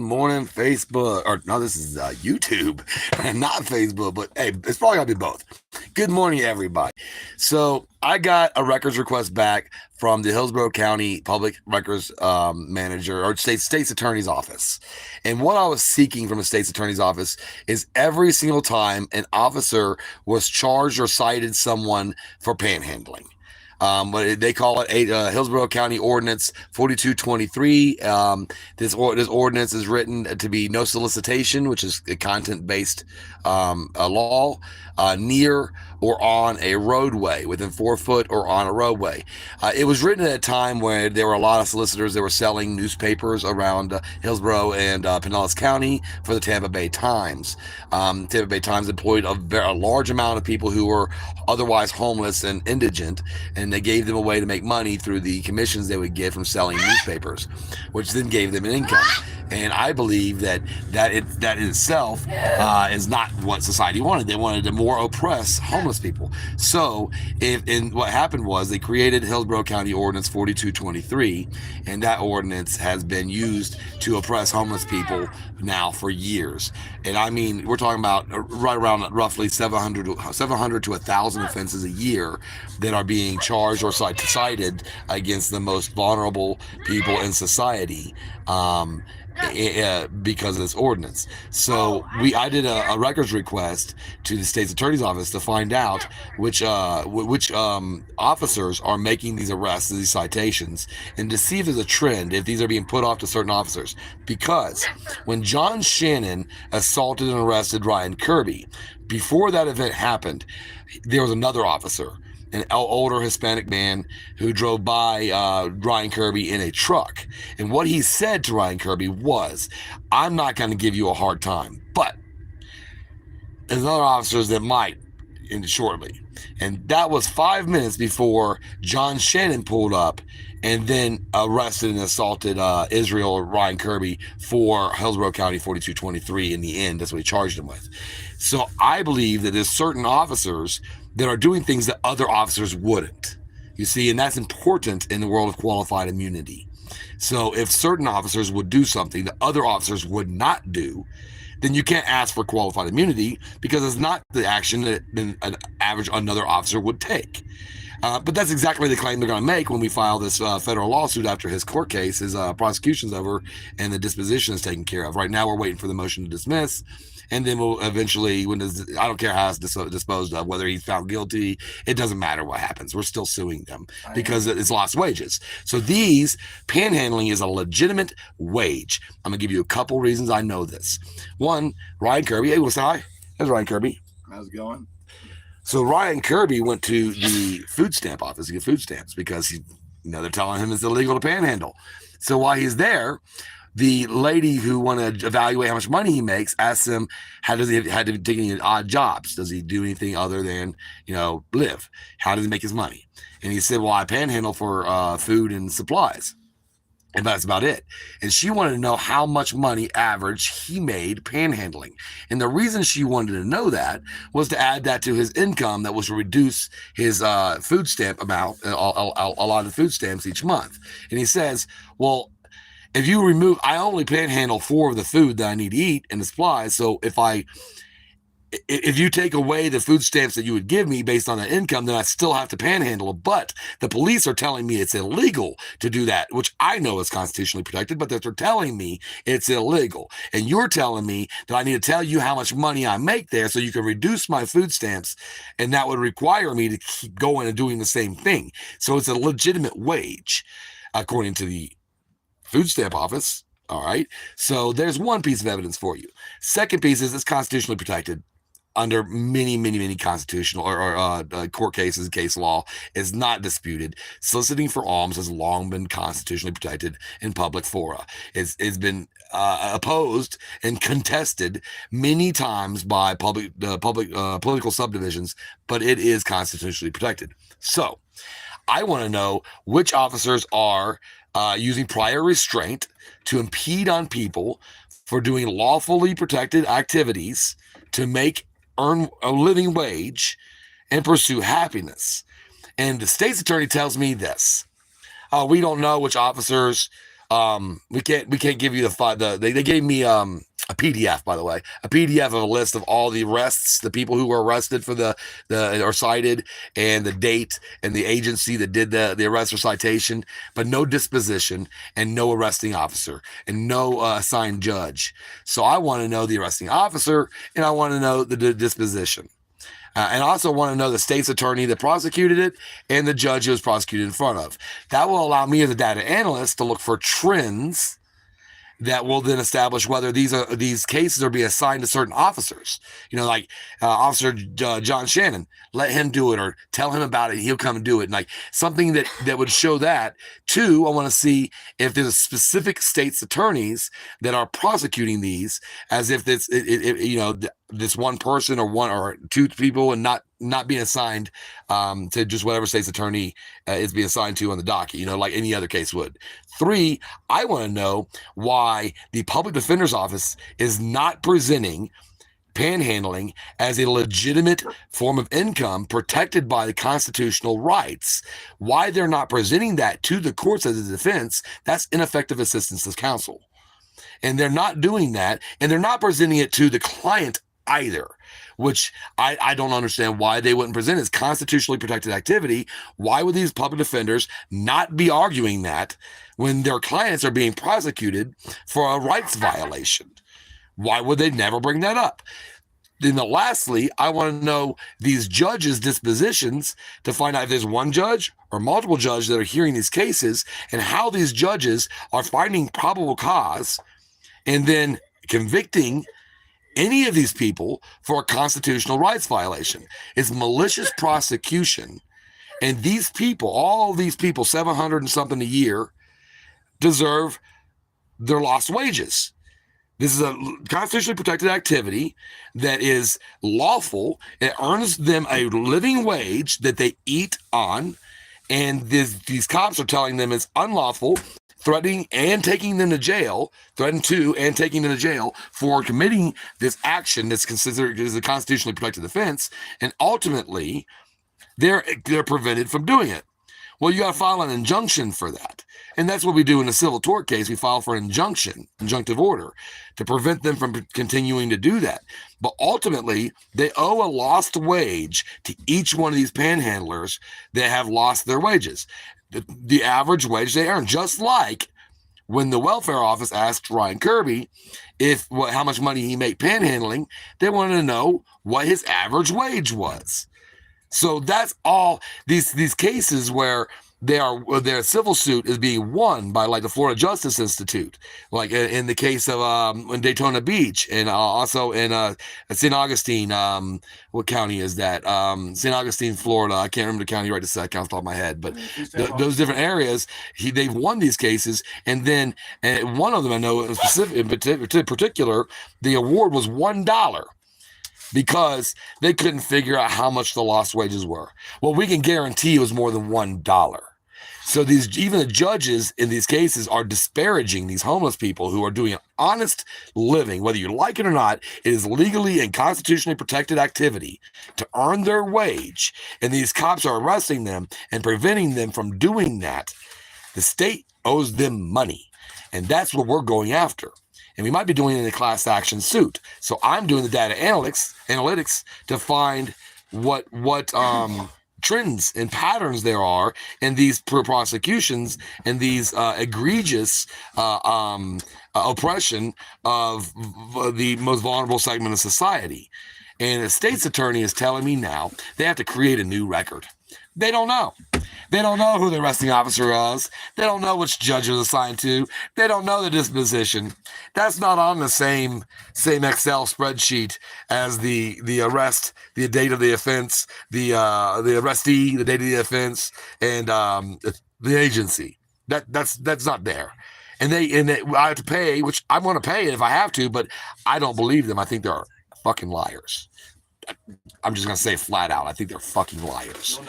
Morning, Facebook, or no, this is YouTube, not Facebook, but hey, it's probably gonna be both. Good morning, everybody. So I got a records request back from the Hillsborough County Public Records Manager or state's attorney's office, and what I was seeking from a state's attorney's office is every single time an officer was charged or cited someone for panhandling. But they call it Hillsborough County Ordinance 4223. This ordinance is written to be no solicitation, which is a content-based a law, near or on a roadway, within 4 foot or on a roadway. It was written at a time where there were a lot of solicitors that were selling newspapers around Hillsborough and Pinellas County for the Tampa Bay Times. Tampa Bay Times employed a large amount of people who were otherwise homeless and indigent, and they gave them a way to make money through the commissions they would get from selling newspapers, which then gave them an income. And I believe that in itself is not what society wanted. They wanted to more oppress homeless people. So, what happened was they created Hillsborough County Ordinance 4223, and that ordinance has been used to oppress homeless people now for years. And I mean, we're talking about right around roughly 700 to 1,000 offenses a year that are being charged or cited against the most vulnerable people in society. Because of this ordinance. So I did a records request to the state's attorney's office to find out which officers are making these arrests, these citations, and to see if there's a trend, if these are being put off to certain officers. Because when John Shannon assaulted and arrested Ryan Kirby, before that event happened, there was another officer, an older Hispanic man who drove by Ryan Kirby in a truck. And what he said to Ryan Kirby was, I'm not going to give you a hard time, but there's other officers that might shortly. And that was 5 minutes before John Shannon pulled up and then arrested and assaulted Israel Ryan Kirby for Hillsborough County 4223 in the end. That's what he charged him with. So I believe that there's certain officers that are doing things that other officers wouldn't. You see, and that's important in the world of qualified immunity. So if certain officers would do something that other officers would not do, then you can't ask for qualified immunity because it's not the action that another officer would take. But that's exactly the claim they're going to make when we file this federal lawsuit after his court case, his prosecution's over, and the disposition is taken care of. Right now, we're waiting for the motion to dismiss, and then we'll eventually, I don't care how it's disposed of, whether he's found guilty, it doesn't matter what happens. We're still suing them because it's lost wages. So panhandling is a legitimate wage. I'm going to give you a couple reasons I know this. One, Ryan Kirby. Hey, what's hi? There's Ryan Kirby. How's it going? So Ryan Kirby went to the food stamp office to get food stamps because they're telling him it's illegal to panhandle. So while he's there, the lady who wanted to evaluate how much money he makes asked him, how does he had to take any odd jobs? Does he do anything other than, live? How does he make his money? And he said, well, I panhandle for food and supplies. And that's about it. And she wanted to know how much money average he made panhandling. And the reason she wanted to know that was to add that to his income that was to reduce his food stamp amount, a lot of food stamps each month. And he says, well, if you remove, I only panhandle for the food that I need to eat and the supplies. So if you take away the food stamps that you would give me based on that income, then I still have to panhandle. But the police are telling me it's illegal to do that, which I know is constitutionally protected, but they're telling me it's illegal. And you're telling me that I need to tell you how much money I make there so you can reduce my food stamps, and that would require me to keep going and doing the same thing. So it's a legitimate wage, according to the food stamp office. All right. So there's one piece of evidence for you. Second piece is it's constitutionally protected under many, many, many constitutional or court cases. Case law is not disputed. Soliciting for alms has long been constitutionally protected in public fora. It's been opposed and contested many times by political subdivisions, but it is constitutionally protected. So I want to know which officers are using prior restraint to impede on people for doing lawfully protected activities to earn a living wage and pursue happiness. And the state's attorney tells me this. We don't know which officers We can't give you they gave me a PDF, by the way, a PDF of a list of all the arrests, the people who were arrested for the or cited, and the date and the agency that did the arrest or citation, but no disposition and no arresting officer and no assigned judge. So I want to know the arresting officer and I want to know the disposition. And I also want to know the state's attorney that prosecuted it and the judge it was prosecuted in front of. That will allow me as a data analyst to look for trends that will then establish whether these cases are being assigned to certain officers. Like Officer John Shannon, let him do it or tell him about it. He'll come and do it. And like something that would show that. Two, I want to see if there's specific state's attorneys that are prosecuting these as if it's this one person or one or two people and not being assigned to just whatever state's attorney is being assigned to on the docket, like any other case would. Three, I want to know why the public defender's office is not presenting panhandling as a legitimate form of income protected by the constitutional rights. Why they're not presenting that to the courts as a defense, that's ineffective assistance to counsel. And they're not doing that, and they're not presenting it to the client either, which I don't understand why they wouldn't present as constitutionally protected activity. Why would these public defenders not be arguing that when their clients are being prosecuted for a rights violation? Why would they never bring that up? Then lastly, I want to know these judges' dispositions to find out if there's one judge or multiple judges that are hearing these cases and how these judges are finding probable cause and then convicting any of these people for a constitutional rights violation. It's malicious prosecution. And these people, all these people, 700 and something a year, deserve their lost wages. This is a constitutionally protected activity that is lawful. It earns them a living wage that they eat on. And these cops are telling them it's unlawful, threatening and taking them to jail, for committing this action that's considered as a constitutionally protected offense. And ultimately, they're prevented from doing it. Well, you got to file an injunction for that. And that's what we do in a civil tort case. We file for an injunctive order to prevent them from continuing to do that. But ultimately, they owe a lost wage to each one of these panhandlers that have lost their wages. The average wage they earn, just like when the welfare office asked Ryan Kirby how much money he made panhandling, they wanted to know what his average wage was. So that's all these cases where their civil suit is being won by like the Florida Justice Institute, like in the case of in Daytona Beach, and also in St. Augustine. What county is that? St. Augustine, Florida. I can't remember the county right this second off the top of my head, but those different areas, they've won these cases, and then one of them I know in particular, the award was $1. Because they couldn't figure out how much the lost wages were. Well, we can guarantee it was more than $1. So even the judges in these cases are disparaging these homeless people who are doing an honest living, whether you like it or not. It is legally and constitutionally protected activity to earn their wage, and these cops are arresting them and preventing them from doing that. The state owes them money, and that's what we're going after. And we might be doing it in a class action suit. So I'm doing the data analytics to find what trends and patterns there are in these prosecutions and these egregious oppression of the most vulnerable segment of society. And the state's attorney is telling me now they have to create a new record. They don't know. They don't know who the arresting officer is. They don't know which judge is assigned to. They don't know the disposition. That's not on the same Excel spreadsheet as the arrest, the date of the offense, the arrestee, the date of the offense, and the agency. That's not there. And I have to pay, which I want to pay it if I have to, but I don't believe them. I think they're fucking liars. I'm just gonna say it flat out. I think they're fucking liars.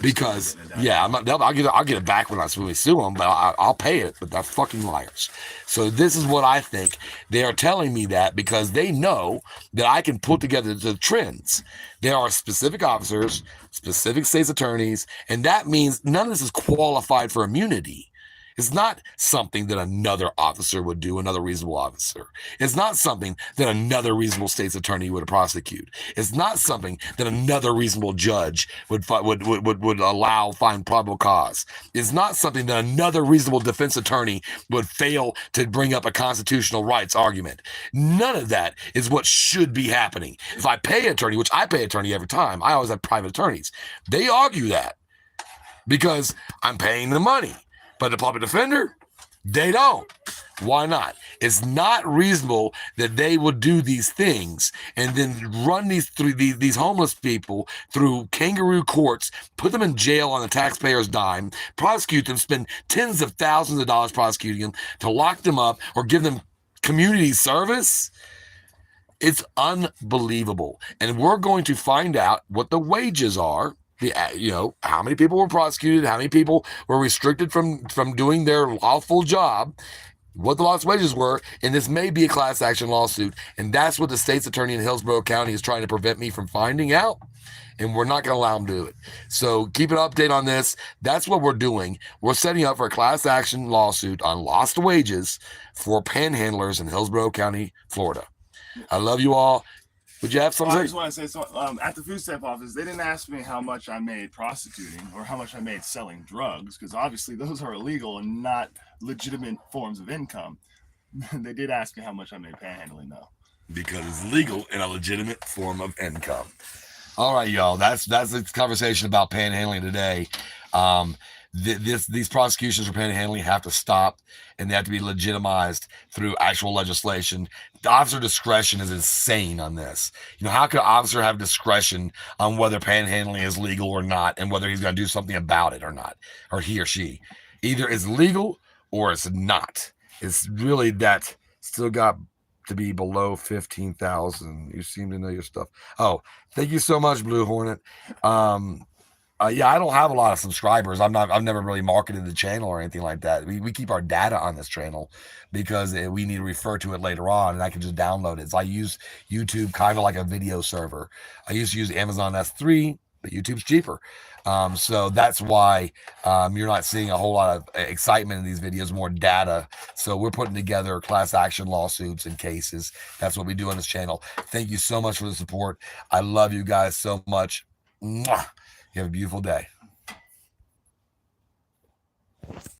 Because I'll get it back when we sue them, but I'll pay it. But they're fucking liars. So this is what I think. They are telling me that because they know that I can put together the trends. There are specific officers, specific state's attorneys, and that means none of this is qualified for immunity. It's not something that another officer would do, another reasonable officer. It's not something that another reasonable state's attorney would prosecute. It's not something that another reasonable judge would allow find probable cause. It's not something that another reasonable defense attorney would fail to bring up a constitutional rights argument. None of that is what should be happening. If I pay an attorney, which I pay an attorney every time, I always have private attorneys. They argue that because I'm paying the money. But the public defender, they don't. Why not? It's not reasonable that they would do these things and then run these homeless people through kangaroo courts, put them in jail on the taxpayer's dime, prosecute them, spend tens of thousands of dollars prosecuting them, to lock them up or give them community service. It's unbelievable. And we're going to find out what the wages are. How many people were prosecuted, how many people were restricted from doing their lawful job, what the lost wages were, and this may be a class action lawsuit. And that's what the state's attorney in Hillsborough County is trying to prevent me from finding out. And we're not going to allow them to do it. So keep an update on this. That's what we're doing. We're setting up for a class action lawsuit on lost wages for panhandlers in Hillsborough County, Florida. I love you all. Would you have something? I just want to say, so at the food stamp office, they didn't ask me how much I made prostituting or how much I made selling drugs, because obviously those are illegal and not legitimate forms of income. They did ask me how much I made panhandling, though. Because it's legal and a legitimate form of income. All right, y'all. That's the conversation about panhandling today. These prosecutions for panhandling have to stop, and they have to be legitimized through actual legislation. The officer discretion is insane on this. How could an officer have discretion on whether panhandling is legal or not, and whether he's going to do something about it or not, or he or she? Either it's legal or it's not. It's really that still got to be below 15,000. You seem to know your stuff. Oh, thank you so much, Blue Hornet. Yeah, I don't have a lot of subscribers. I've never really marketed the channel or anything like that. We keep our data on this channel because we need to refer to it later on, and I can just download it. So I use YouTube kind of like a video server. I used to use Amazon S3, but YouTube's cheaper. So that's why you're not seeing a whole lot of excitement in these videos, more data. So we're putting together class action lawsuits and cases. That's what we do on this channel. Thank you so much for the support. I love you guys so much. Mwah. You have a beautiful day.